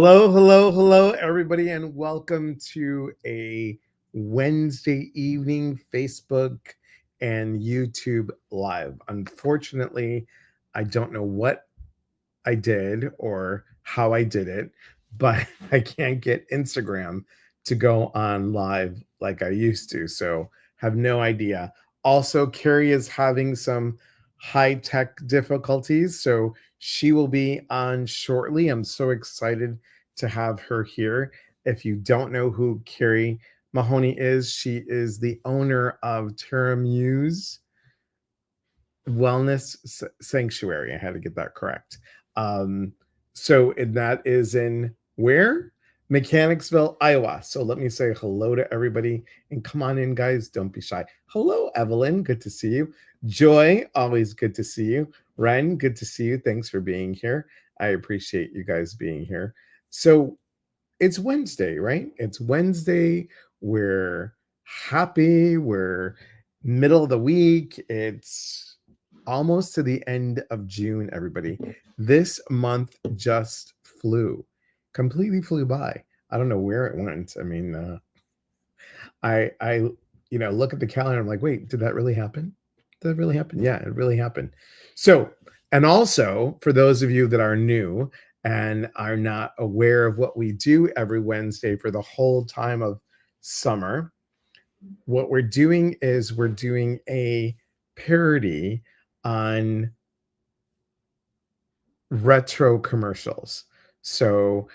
Hello, hello, hello, everybody, and welcome to a Wednesday evening Facebook and YouTube Live. Unfortunately, I don't know what I did or how I did it, but I can't get Instagram to go on live like I used to, so have no idea. Also, Carrie is having some high-tech difficulties, so she will be on shortly. I'm so excited to have her here. If you don't know who Carrie Mahoney is, she is the owner of Terramuse Wellness Sanctuary. I had to get that correct. And that is in where? Mechanicsville, Iowa. So let me say hello to everybody and come on in, guys. Don't be shy. Hello, Evelyn. Good to see you. Joy, always good to see you. Ren, good to see you. Thanks for being here. I appreciate you guys being here. So it's Wednesday, right? It's Wednesday. We're happy. We're middle of the week. It's almost to the end of June, everybody. This month just completely flew by. I don't know where it went. I mean, I look at the calendar. I'm like, wait, did that really happen? Did that really happen? Yeah, it really happened. So, and also for those of you that are new and are not aware of what we do every Wednesday for the whole time of summer, what we're doing is we're doing a parody on retro commercials. So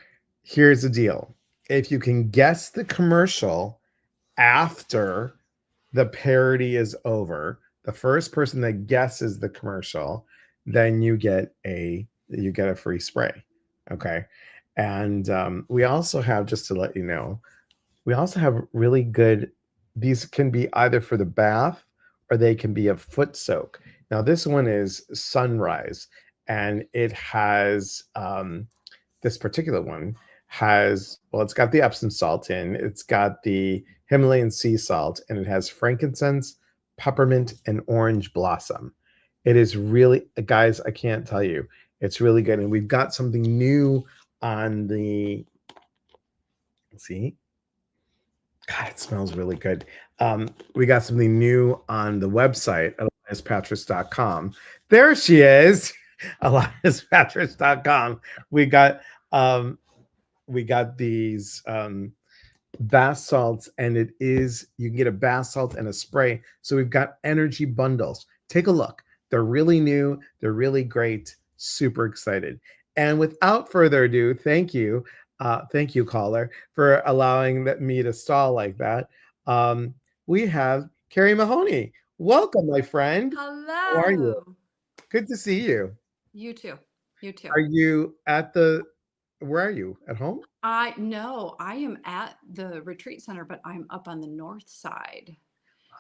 here's the deal. If you can guess the commercial after the parody is over, the first person that guesses the commercial, then you get a free spray. Okay. And we also have, just to let you know, we also have really good, these can be either for the bath or they can be a foot soak. Now, this one is Sunrise, and it has, this particular one has, well, it's got the Epsom salt in, it's got the Himalayan sea salt, and it has frankincense, peppermint, and orange blossom. It is really, guys, I can't tell you, it's really good. And we've got something new on the, see, God, it smells really good. We got something new on the website, ELIAS-MERCIAL.com. There she is, ELIAS-MERCIAL.com. We got these bath salts, and you can get a bath salt and a spray. So we've got energy bundles. Take a look. They're really new. They're really great. Super excited. And without further ado, thank you, caller, for allowing me to stall like that. We have Carrie Mahoney. Welcome, my friend. Hello. How are you? Good to see you. You too. You too. Are you where are you? At home? No, I am at the retreat center, but I'm up on the north side.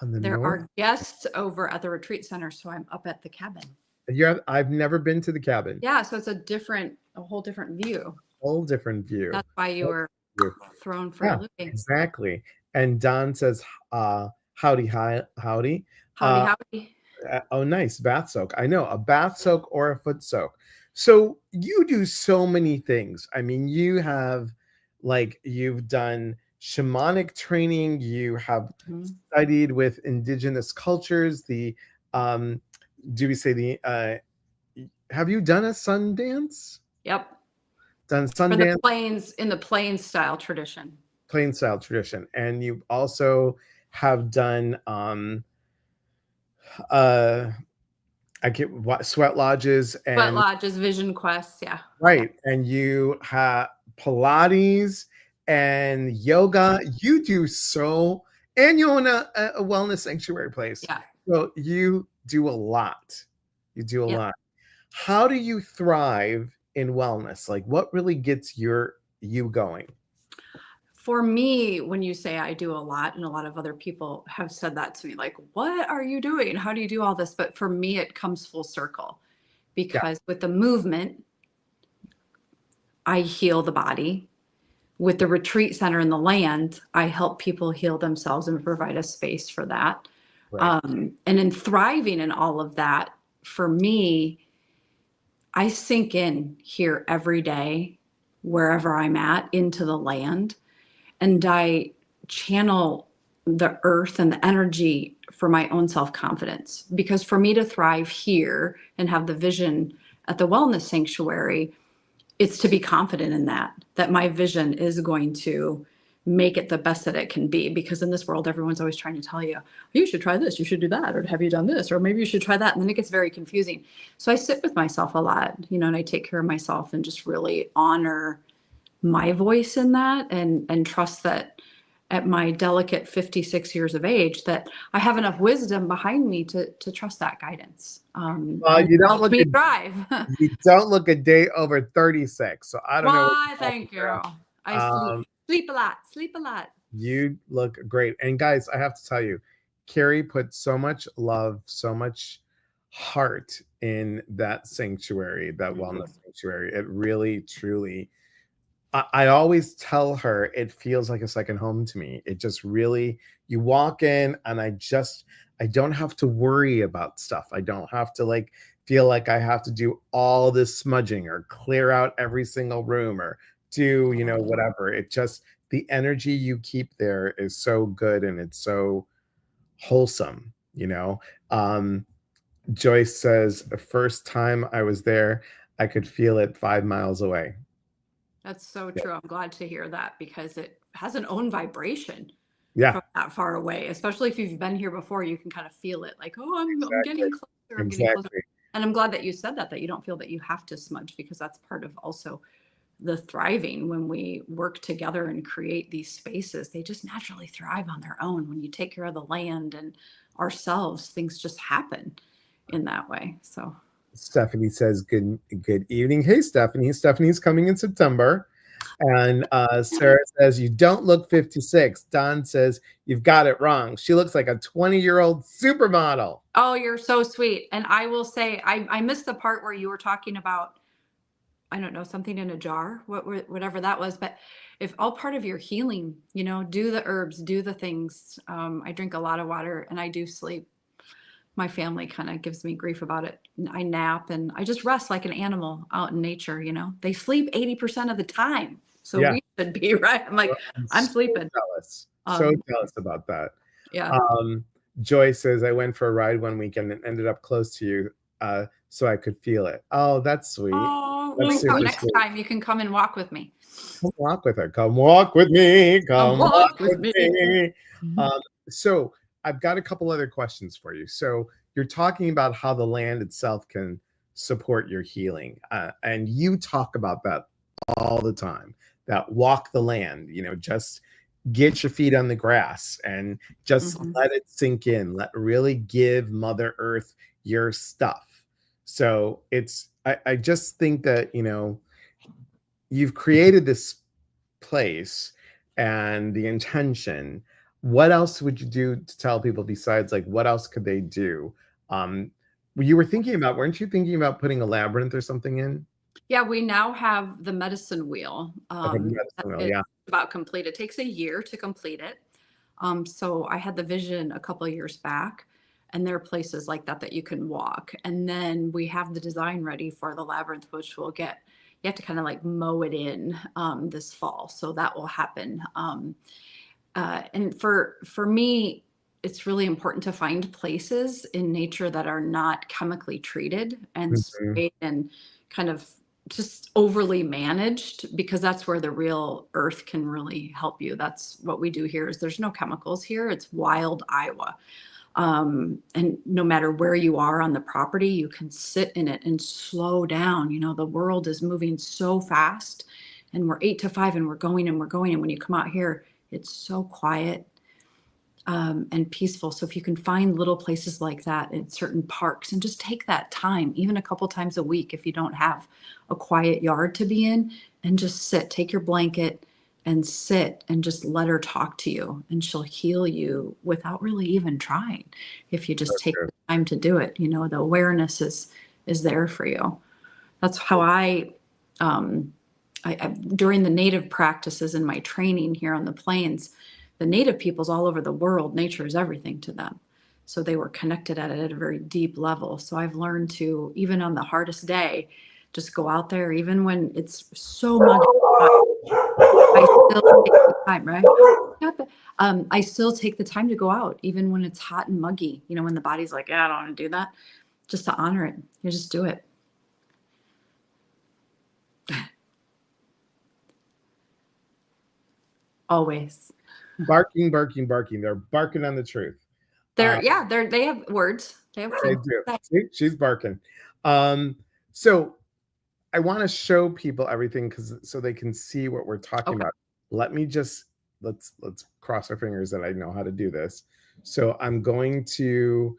There are guests over at the retreat center, so I'm up at the cabin. I've never been to the cabin. Yeah, so it's a whole different view. Whole different view. That's why you were thrown for a loop. Exactly. And Don says, howdy, hi, howdy. Howdy. Oh, nice. Bath soak. I know, a bath soak or a foot soak. So you do so many things. I mean, you have, you've done shamanic training. You have studied with indigenous cultures. Have you done a sun dance? Yep. Done sun dance in the Plains Style tradition. Plains Style tradition. And you also have done sweat lodges and vision quests, yeah. Right. And you have Pilates and yoga. You do and you own a wellness sanctuary place. Yeah. So you do a lot. Lot. How do you thrive in wellness? Like, what really gets you going? For me, when you say I do a lot, and a lot of other people have said that to me, like, what are you doing? How do you do all this? But for me, it comes full circle, because with the movement, I heal the body. With the retreat center in the land, I help people heal themselves and provide a space for that. Right. And in thriving in all of that, for me, I sink in here every day wherever I'm at into the land, and I channel the earth and the energy for my own self-confidence. Because for me to thrive here and have the vision at the wellness sanctuary, it's to be confident in that my vision is going to make it the best that it can be. Because in this world, everyone's always trying to tell you, you should try this, you should do that, or have you done this, or maybe you should try that. And then it gets very confusing. So I sit with myself a lot, and I take care of myself and just really honor my voice in that, and trust that at my delicate 56 years of age, that I have enough wisdom behind me to trust that guidance. And You don't help look me a, thrive. you don't look a day over 36. So I don't know what Why, you're talking thank you. I about. sleep a lot, sleep a lot. You look great. And guys, I have to tell you, Carrie put so much love, so much heart in that sanctuary, that wellness sanctuary. It really, truly, I always tell her it feels like a second home to me. It just really, you walk in and I don't have to worry about stuff. I don't have to like feel like I have to do all this smudging or clear out every single room or do, whatever. It just, the energy you keep there is so good and it's so wholesome. Joyce says, the first time I was there, I could feel it 5 miles away. That's so true. I'm glad to hear that, because it has an own vibration Yeah, from that far away. Especially if you've been here before, you can kind of feel it like, oh, I'm getting exactly. closer, I'm getting closer. Exactly. And I'm glad that you said that you don't feel that you have to smudge, because that's part of also the thriving. When we work together and create these spaces, they just naturally thrive on their own. When you take care of the land and ourselves, things just happen in that way. So Stephanie says, good evening. Hey, Stephanie. Stephanie's coming in September. And Sarah says, you don't look 56. Don says, you've got it wrong. She looks like a 20-year-old supermodel. oh, you're so sweet. And I will say, I missed the part where you were talking about, I don't know, something in a jar, whatever that was. But if all part of your healing, do the herbs, do the things. I drink a lot of water and I do sleep. My family kind of gives me grief about it. I nap and I just rest like an animal out in nature. They sleep 80% of the time. So Yeah. we should be, right. I'm like, I'm sleeping. Jealous. So jealous about that. Yeah. Joy says, I went for a ride one weekend and ended up close to you so I could feel it. Oh, that's sweet. Oh, That's next sweet. time you can come and walk with me. Come walk with her. Come walk with me. Come walk with me. So I've got a couple other questions for you. So you're talking about how the land itself can support your healing. And you talk about that all the time, that walk the land, just get your feet on the grass and just let it sink in. Really give Mother Earth your stuff. So I just think that, you've created this place and the intention. What else would you do to tell people besides, like, what else could they do? Weren't you thinking about putting a labyrinth or something in? Yeah, we now have the medicine wheel. It's about complete. It takes a year to complete it. So I had the vision a couple of years back, and there are places like that you can walk. And then we have the design ready for the labyrinth, which you have to kind of like mow it in this fall. So that will happen. And for me, it's really important to find places in nature that are not chemically treated and sprayed and kind of just overly managed, because that's where the real earth can really help you. That's what we do here. Is there's no chemicals here. It's wild Iowa. And no matter where you are on the property, you can sit in it and slow down. The world is moving so fast, and we're 8 to 5 and we're going and we're going. And when you come out here, it's so quiet and peaceful. So if you can find little places like that in certain parks and just take that time, even a couple times a week, if you don't have a quiet yard to be in, and just sit, take your blanket and sit and just let her talk to you, and she'll heal you without really even trying. If you just take the time to do it, the awareness is there for you. That's how I during the native practices in my training here on the plains, the native peoples all over the world, nature is everything to them. So they were connected at a very deep level. So I've learned to, even on the hardest day, just go out there, even when it's so muggy I still take the time, right? I still take the time to go out, even when it's hot and muggy. You know, when the body's like, yeah, I don't want to do that, just to honor it. You just do it. Always. Barking, barking, barking. They're barking on the truth. They have words. They have They things. do. See, she's barking. So I want to show people everything so they can see what we're talking about. Let me just let's cross our fingers that I know how to do this. So I'm going to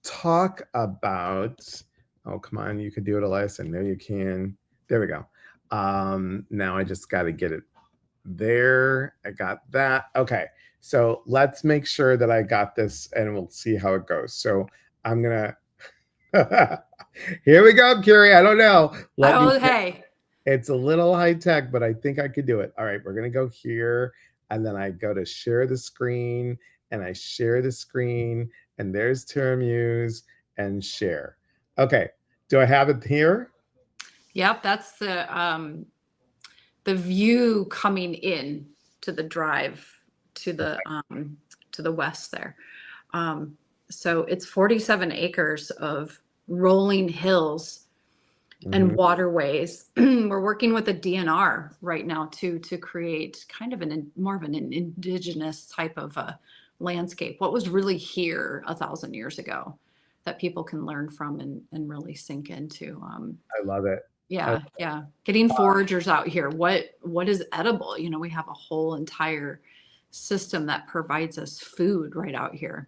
talk about, oh, come on, you could do it, Elias. I know you can. There we go. Now I just got to get it there. I got that. Okay. So let's make sure that I got this and we'll see how it goes. So I'm going to, here we go, Carrie. I don't know. Hey. It's a little high tech, but I think I could do it. All right. We're going to go here. And then I go to share the screen and I share the screen and there's Terramuse and share. Okay. Do I have it here? Yep. That's the view coming in to the drive to the west there. So it's 47 acres of rolling hills and waterways. We're working with a DNR right now to create kind of more of an indigenous type of a landscape. What was really here 1,000 years ago that people can learn from and really sink into. I love it. Yeah. Getting foragers out here. What is edible? You know, we have a whole entire system that provides us food right out here.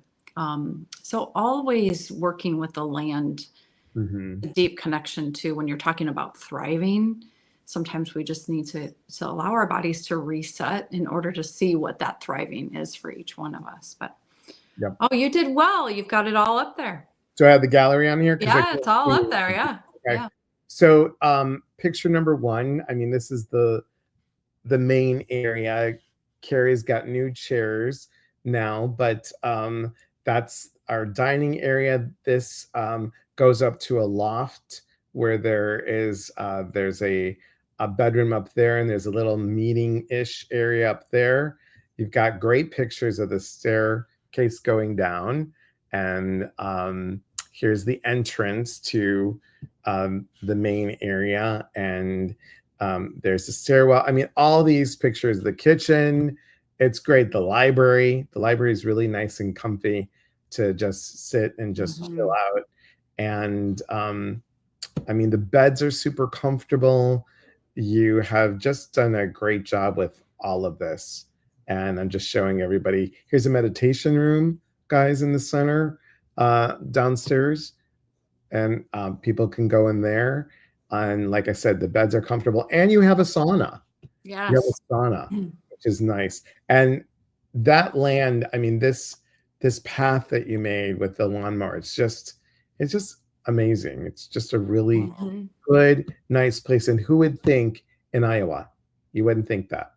So always working with the land, a deep connection to when you're talking about thriving. Sometimes we just need to allow our bodies to reset in order to see what that thriving is for each one of us. But oh, you did well. You've got it all up there. Do I have the gallery on here? Yeah, it's all up there. Yeah. Okay. Yeah. So picture number one, I mean, this is the main area. Carrie's got new chairs now, but that's our dining area. This goes up to a loft where there's a bedroom up there, and there's a little meeting-ish area up there. You've got great pictures of the staircase going down, and here's the entrance to the main area, and there's the stairwell. I mean, all these pictures, the kitchen, it's great. The library is really nice and comfy to just sit and just chill out. And I mean, the beds are super comfortable. You have just done a great job with all of this. And I'm just showing everybody. Here's a meditation room, guys, in the center downstairs. And people can go in there. And like I said, the beds are comfortable. And you have a sauna. Yes. You have a sauna, which is nice. And that land, I mean, this path that you made with the lawnmower, it's just amazing. It's just a really good, nice place. And who would think in Iowa? You wouldn't think that.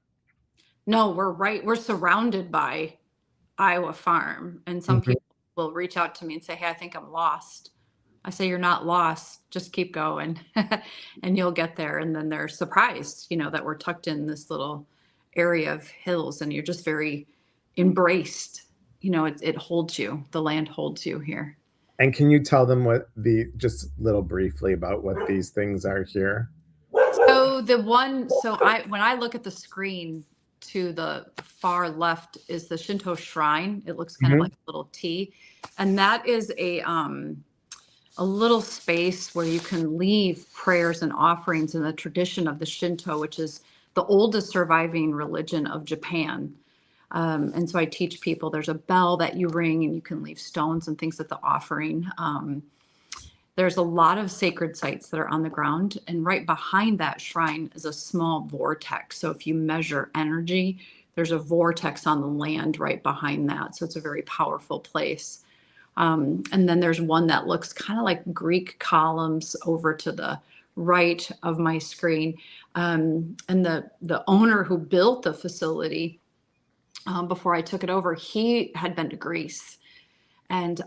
No, we're surrounded by Iowa farm. And some people will reach out to me and say, hey, I think I'm lost. I say, you're not lost, just keep going and you'll get there. And then they're surprised, you know, that we're tucked in this little area of hills and you're just very embraced. You know, it holds you, the land holds you here. And can you tell them just little briefly about what these things are here? So when I look at the screen to the far left is the Shinto shrine. It looks kind of like a little T. And that is a little space where you can leave prayers and offerings in the tradition of the Shinto, which is the oldest surviving religion of Japan. And so I teach people there's a bell that you ring and you can leave stones and things at the offering. There's a lot of sacred sites that are on the ground, and right behind that shrine is a small vortex. So if you measure energy, there's a vortex on the land right behind that. So it's a very powerful place. And then there's one that looks kind of like Greek columns over to the right of my screen. And the owner who built the facility before I took it over, he had been to Greece and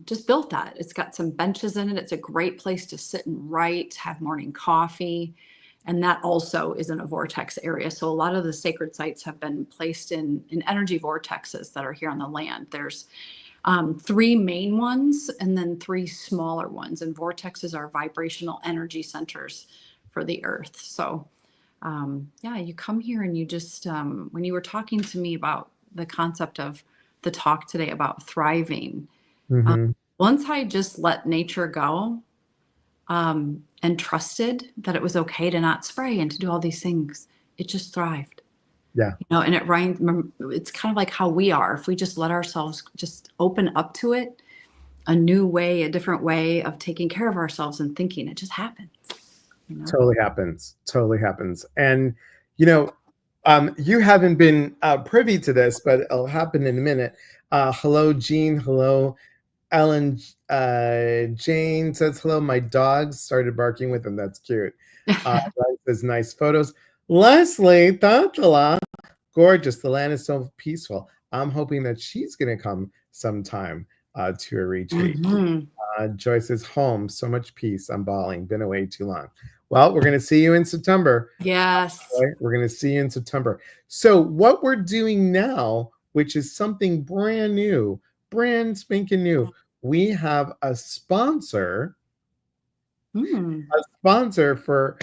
just built that. It's got some benches in it. It's a great place to sit and write, have morning coffee. And that also is in a vortex area. So a lot of the sacred sites have been placed in energy vortexes that are here on the land. There's 3 main ones and then 3 smaller ones. And vortexes are vibrational energy centers for the earth. So yeah, you come here and you just, when you were talking to me about the concept of the talk today about thriving, once I just let nature go, and trusted that it was okay to not spray and to do all these things, it just thrived. Yeah. You know, and it's kind of like how we are. If we just let ourselves just open up to it, a new way, a different way of taking care of ourselves and thinking, it just happens. You know? Totally happens. Totally happens. And, you know, you haven't been privy to this, but it'll happen in a minute. Hello, Jean. Hello, Ellen. Jane says hello. My dogs started barking with them. That's cute. Says nice photos. Leslie, Tantala, gorgeous. The land is so peaceful. I'm hoping that she's going to come sometime to a retreat. Joyce is home. So much peace. I'm bawling. Been away too long. Well, we're going to see you in September. Yes. Right? We're going to see you in September. So what we're doing now, which is something brand new, brand spanking new, we have a sponsor, for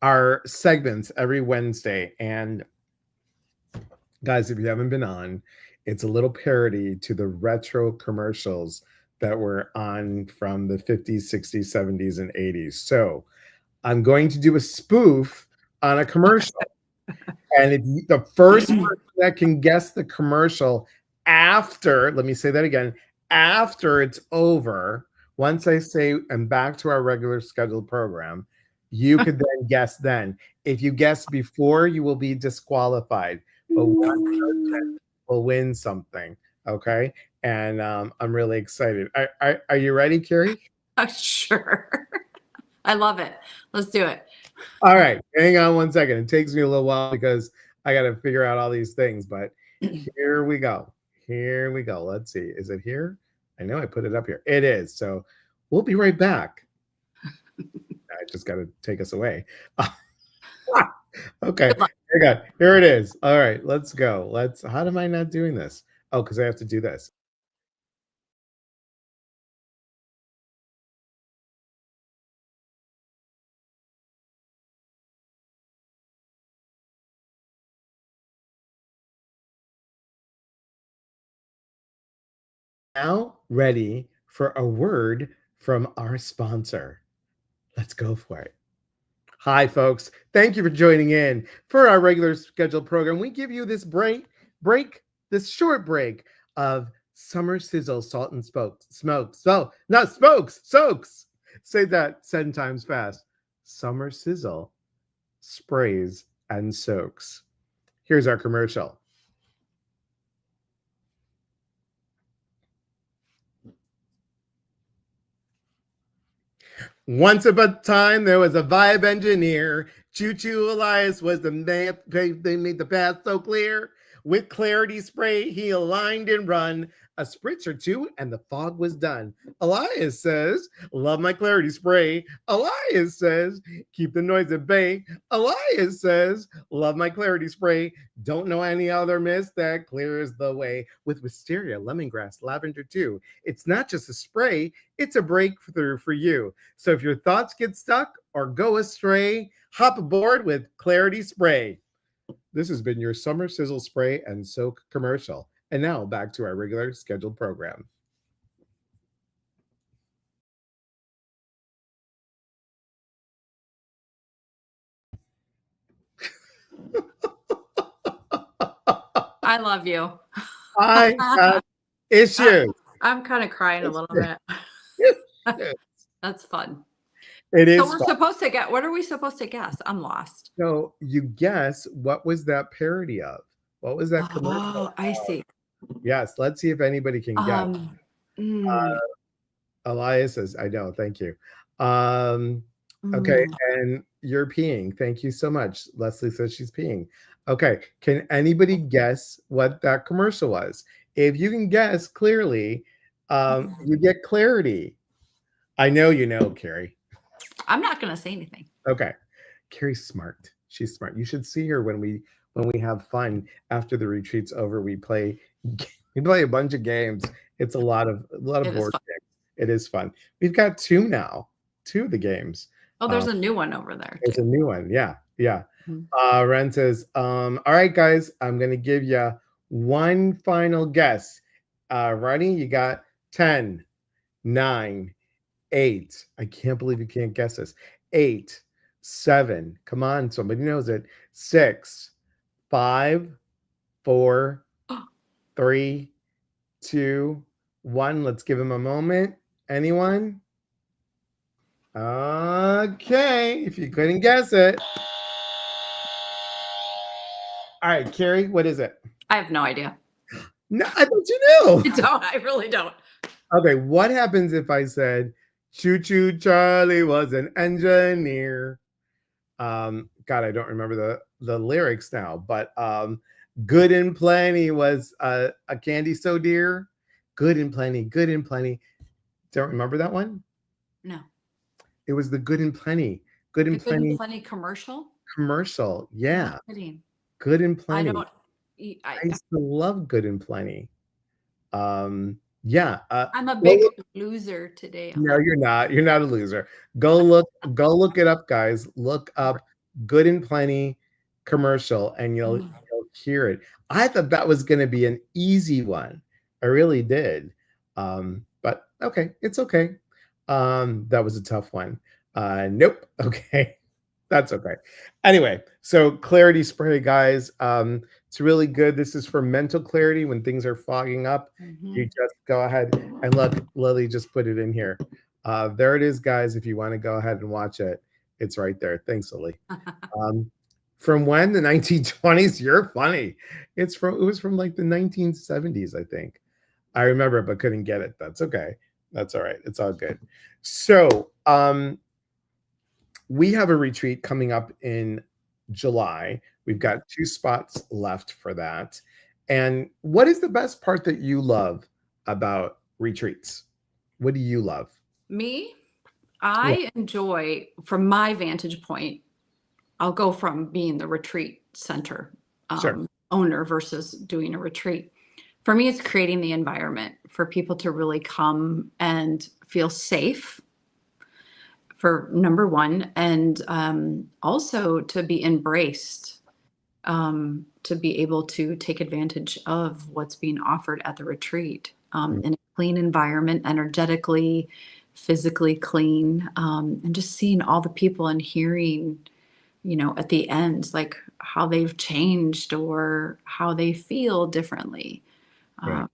our segments every Wednesday. And guys, if you haven't been on, it's a little parody to the retro commercials that were on from the 50s, 60s, 70s, and 80s. So I'm going to do a spoof on a commercial. And if the first person that can guess the commercial after, let me say that again, after it's over, once I say I'm back to our regular scheduled program, you could then guess then. If you guess before, you will be disqualified. But one person will win something. Okay. And I'm really excited. Are you ready, Carrie? Sure. I love it. Let's do it. All right. Hang on one second. It takes me a little while because I got to figure out all these things, but here we go. Here we go. Let's see. Is it here? I know I put it up here. It is. So we'll be right back. I just got to take us away. Okay. Here it is. All right. Let's go. How am I not doing this? Oh, because I have to do this. Now ready for a word from our sponsor. Let's go for it. Hi, folks. Thank you for joining in for our regular scheduled program. We give you this this short break of summer sizzle, salt and smokes. Soaks. Say that 10 times fast. Summer sizzle, sprays, and soaks. Here's our commercial. Once upon a time, there was a vibe engineer. Choo-choo Elias was the man. They made the path so clear. With clarity spray, he aligned and run. A spritz or two, and the fog was done. Elias says, love my clarity spray. Elias says, keep the noise at bay. Elias says, love my clarity spray. Don't know any other mist that clears the way. With wisteria, lemongrass, lavender too. It's not just a spray, it's a breakthrough for you. So if your thoughts get stuck or go astray, hop aboard with Clarity Spray. This has been your Summer Sizzle Spray and Soak commercial. And now back to our regular scheduled program. I love you. I have issues. I'm kind of crying a little bit. That's fun. It is. So we're supposed to get, what are we supposed to guess? I'm lost. So you guess, what was that parody of? What was that commercial? Oh, I see. Yes, let's see if anybody can guess. Elias says, I know, thank you. Okay, and you're peeing. Thank you so much. Leslie says she's peeing. Okay, can anybody guess what that commercial was? If you can guess clearly, you get clarity. I know you know, Carrie. I'm not going to say anything. Okay. Carrie's smart. She's smart. You should see her when we have fun after the retreat's over. We play we play a bunch of games. It's a lot of It is board fun. games. It is fun. We've got two now. Two of the games. Oh, Um, there's a new one over there too. there's a new one. Yeah. Yeah. Mhm. Ren says, all right, guys, I'm gonna give you one final guess. Ready? You got 10, 9, 8. I can't believe you can't guess this. 8, 7. Come on, somebody knows it. 6, 5, 4, 3, 2, 1. Let's give him a moment. Anyone? Okay, if you couldn't guess it. All right, Carrie, what is it? I have no idea. No, I thought you knew. I don't. I really don't. Okay, what happens if I said, "Choo choo, Charlie was an engineer"? God, I don't remember the lyrics now, but "Good and Plenty" was a candy so dear. Good and plenty, good and plenty. Don't remember that one? No. It was the Good and Plenty, Good The and Good and Plenty Plenty commercial? commercial. You're Yeah, not kidding. Good and I Plenty. don't. I used to love Good and Plenty. Yeah. I'm a Well, big loser today. no, you're not. You're not a loser. Go look it up, guys. Look up Good and Plenty commercial and you'll hear it. I thought that was going to be an easy one. I really did. But okay, it's okay. That was a tough one. Nope. Okay. That's okay. Anyway, so clarity spray, guys. It's really good. This is for mental clarity when things are fogging up. You just go ahead and look. Lily just put it in here. There it is, guys. If you want to go ahead and watch it, it's right there. Thanks, Lily. From when? The 1920s? You're funny. It was from like the 1970s, I think. I remember it, but couldn't get it. That's okay. That's all right. It's all good. So, we have a retreat coming up in July. We've got 2 spots left for that. And what is the best part that you love about retreats? What do you love? Me, Yeah, I enjoy, from my vantage point, I'll go from being the retreat center sure. owner versus doing a retreat. For me, it's creating the environment for people to really come and feel safe, for number one, and also to be embraced, to be able to take advantage of what's being offered at the retreat, Mm, in a clean environment, energetically, physically clean, and just seeing all the people and hearing, at the end, like how they've changed or how they feel differently. right. Uh,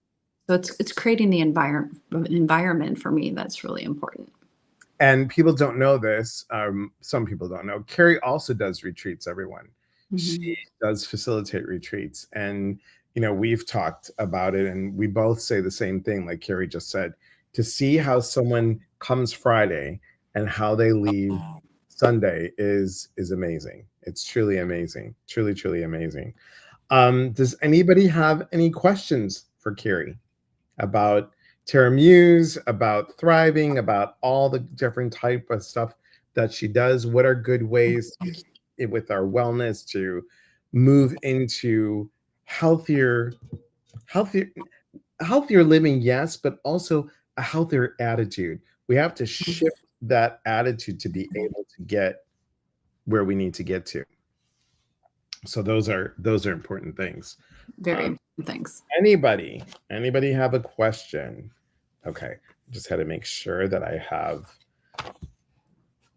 so it's creating the environment for me that's really important. And people don't know this. Some people don't know. Carrie also does retreats, everyone. She Mhm. does facilitate retreats. And, we've talked about it and we both say the same thing, like Carrie just said, to see how someone comes Friday and how they leave Sunday is amazing. It's truly amazing. Truly, truly amazing. Does anybody have any questions for Carrie about Terramuse, about thriving, about all the different type of stuff that she does? What are good ways to keep it with our wellness to move into healthier, healthier, healthier living? Yes, but also a healthier attitude. We have to shift that attitude to be able to get where we need to get to. So those are important things. Very Um, important things. anybody have a question? Okay, just had to make sure that I have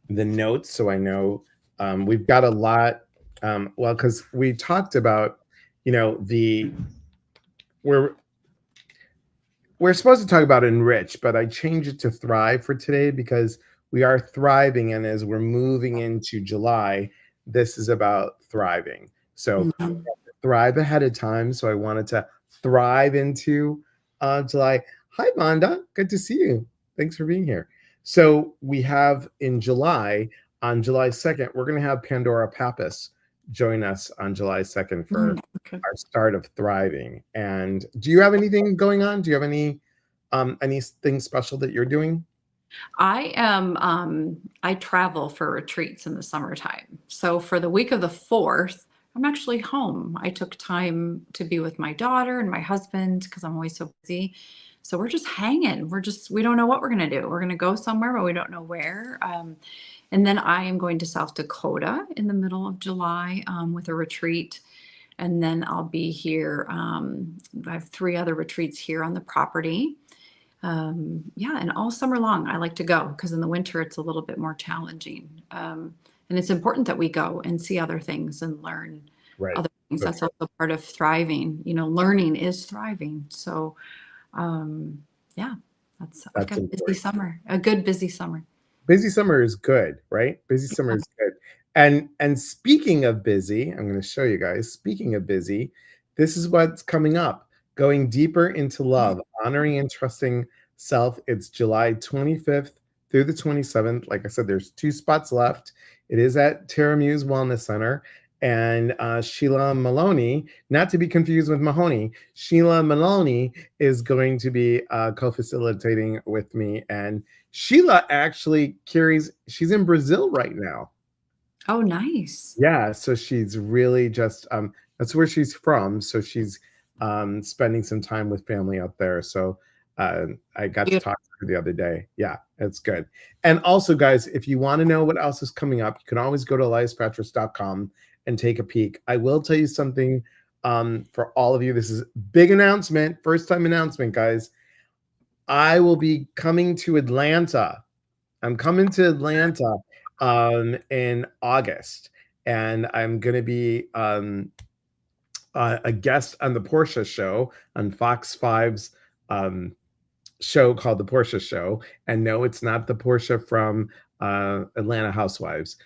the notes so I know. We've got a lot. Well, because we talked about, the we're we're supposed to talk about enrich, but I changed it to thrive for today because we are thriving, and as we're moving into July, this is about thriving. So Mhm. thrive ahead of time. So I wanted to thrive into July. Hi, Vonda. Good to see you. Thanks for being here. So we have in July, on July 2nd, we're going to have Pandora Pappas join us on July 2nd for Okay. our start of thriving. And do you have anything going on? Do you have anything special that you're doing? I am, I travel for retreats in the summertime. So for the week of the 4th, I'm actually home. I took time to be with my daughter and my husband because I'm always so busy. So we're just hanging. We don't know what we're going to do. We're going to go somewhere, but we don't know where. And then I am going to South Dakota in the middle of July with a retreat. And then I'll be here. I have 3 other retreats here on the property. Yeah, and all summer long, I like to go because in the winter it's a little bit more challenging. And it's important that we go and see other things and learn Right. other things. So That's also part of thriving. You know, learning is thriving. So, yeah, I've that's got a busy important. summer, a good busy summer. Busy summer is good, right? Busy summer is good. And speaking of busy, I'm going to show you guys. Speaking of busy, this is what's coming up. Going deeper into love, honoring and trusting self. It's July 25th through the 27th. Like I said, there's 2 spots left. It is at Terramuse Wellness Center. And Sheila Maloney, not to be confused with Mahoney, Sheila Maloney is going to be co-facilitating with me. And Sheila actually she's in Brazil right now. Oh, nice. Yeah, so she's really just that's where she's from. So she's spending some time with family out there. So I got to Beautiful. talk to her the other day. Yeah, it's good. And also, guys, if you want to know what else is coming up, you can always go to eliaspatras.com and take a peek. I will tell you something for all of you. This is big announcement, first time announcement, guys. I will be coming to Atlanta. I'm coming to Atlanta in August, and I'm going to be a guest on the Portia Show on Fox 5's show called The Portia Show. And no, it's not the Portia from Atlanta Housewives.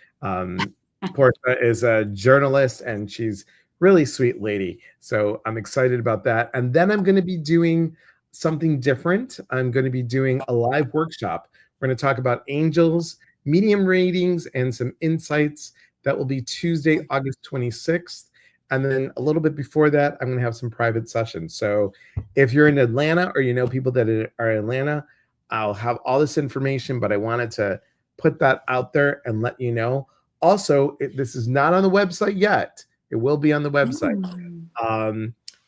Portia is a journalist, and she's really sweet lady. So I'm excited about that. And then I'm going to be doing something different. I'm going to be doing a live workshop. We're going to talk about angels, medium readings, and some insights. That will be Tuesday, August 26th. And then a little bit before that, I'm going to have some private sessions. So if you're in Atlanta or you know people that are in Atlanta, I'll have all this information, but I wanted to put that out there and let you know. Also, this is not on the website yet. It will be on the website.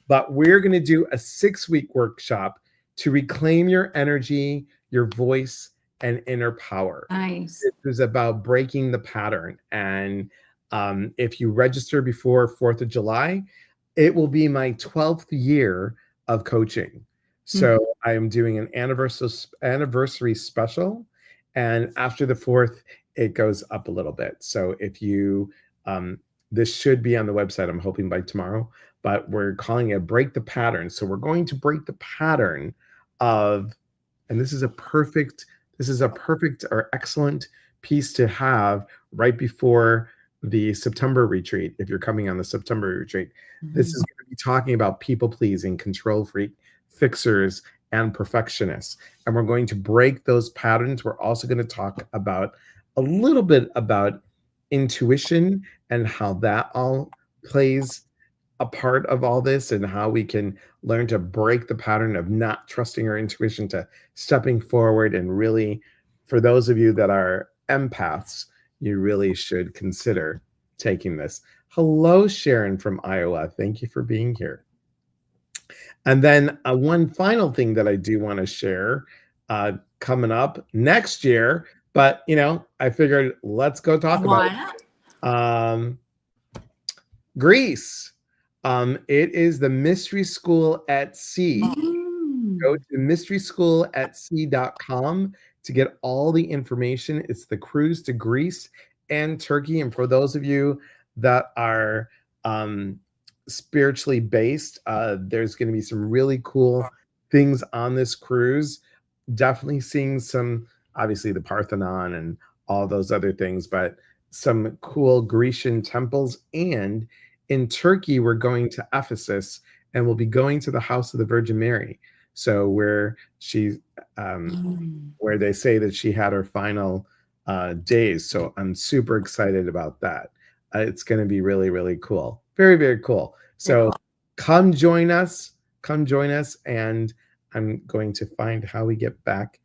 But we're going to do a 6-week workshop to reclaim your energy, your voice, and inner power. Nice. It is about breaking the pattern. And if you register before 4th of July, it will be my 12th year of coaching. So I am doing an anniversary special. And after the 4th, it goes up a little bit. So if you, this should be on the website, I'm hoping by tomorrow, but we're calling it Break the Pattern. So we're going to break the pattern of, and this is a perfect or excellent piece to have right before the September retreat. If you're coming on the September retreat, this is going to be talking about people pleasing, control freak, fixers, and perfectionists. And we're going to break those patterns. We're also going to talk about a little bit about intuition and how that all plays a part of all this, and how we can learn to break the pattern of not trusting our intuition, to stepping forward. And really, for those of you that are empaths, you really should consider taking this. Hello, Sharon from Iowa. Thank you for being here. And then one final thing that I do want to share coming up next year, but I figured let's go talk about it. Greece. It is the Mystery School at Sea. Go to mysteryschoolatsea.com to get all the information. It's the cruise to Greece and Turkey. And for those of you that are spiritually based, there's going to be some really cool things on this cruise. Definitely seeing some, obviously the Parthenon and all those other things, but some cool Grecian temples. And in Turkey, we're going to Ephesus, and we'll be going to the house of the Virgin Mary. So where she, where they say that she had her final days. So I'm super excited about that. It's going to be really, really cool. Very, very cool. So come join us. And I'm going to find how we get back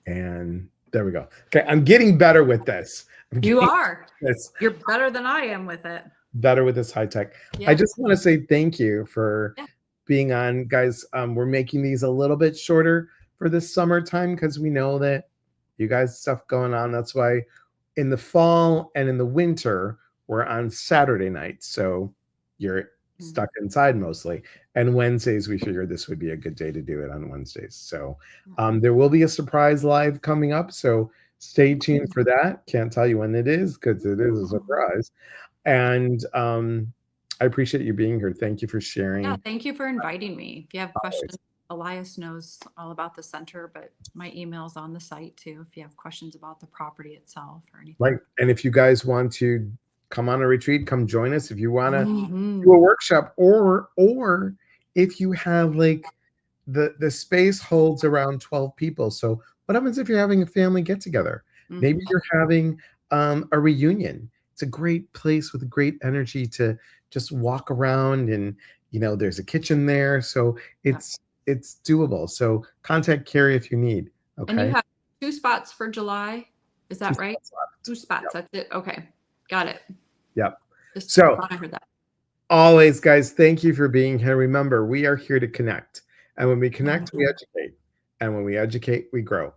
And there we go. Okay, I'm getting better with this. You are. This You're better than I am with it. better with this high tech. Yeah. I just want to say thank you for Yeah. being on, guys. We're making these a little bit shorter for this summertime because we know that you guys stuff going on. That's why in the fall and in the winter we're on Saturday nights, so you're stuck inside mostly. And Wednesdays we figured this would be a good day to do it on Wednesdays. So there will be a surprise live coming up, so stay tuned for that. Can't tell you when it is because it is a surprise. And I appreciate you being here. Thank you for sharing. Yeah, thank you for inviting me. If you have questions, Elias knows all about the center, but my email's on the site too if you have questions about the property itself or anything. Right. And if you guys want to come on a retreat, come join us. If you want to do a workshop, or if you have like the space holds around 12 people. So what happens if you're having a family get together? Maybe you're having a reunion. It's a great place with great energy to just walk around, and there's a kitchen there, so it's doable. So contact Carrie if you need. Okay. And you have 2 spots for July, is that right? 2 spots. Yep. That's it. Okay, got it. Yep. Just so thought I heard that. Always, guys, thank you for being here. Remember, we are here to connect, and when we connect, we educate, and when we educate, we grow.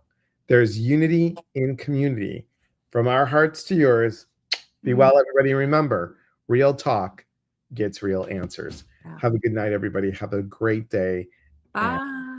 There's unity in community. From our hearts to yours. Be well, everybody. Remember, real talk gets real answers. Have a good night, everybody. Have a great day. Bye.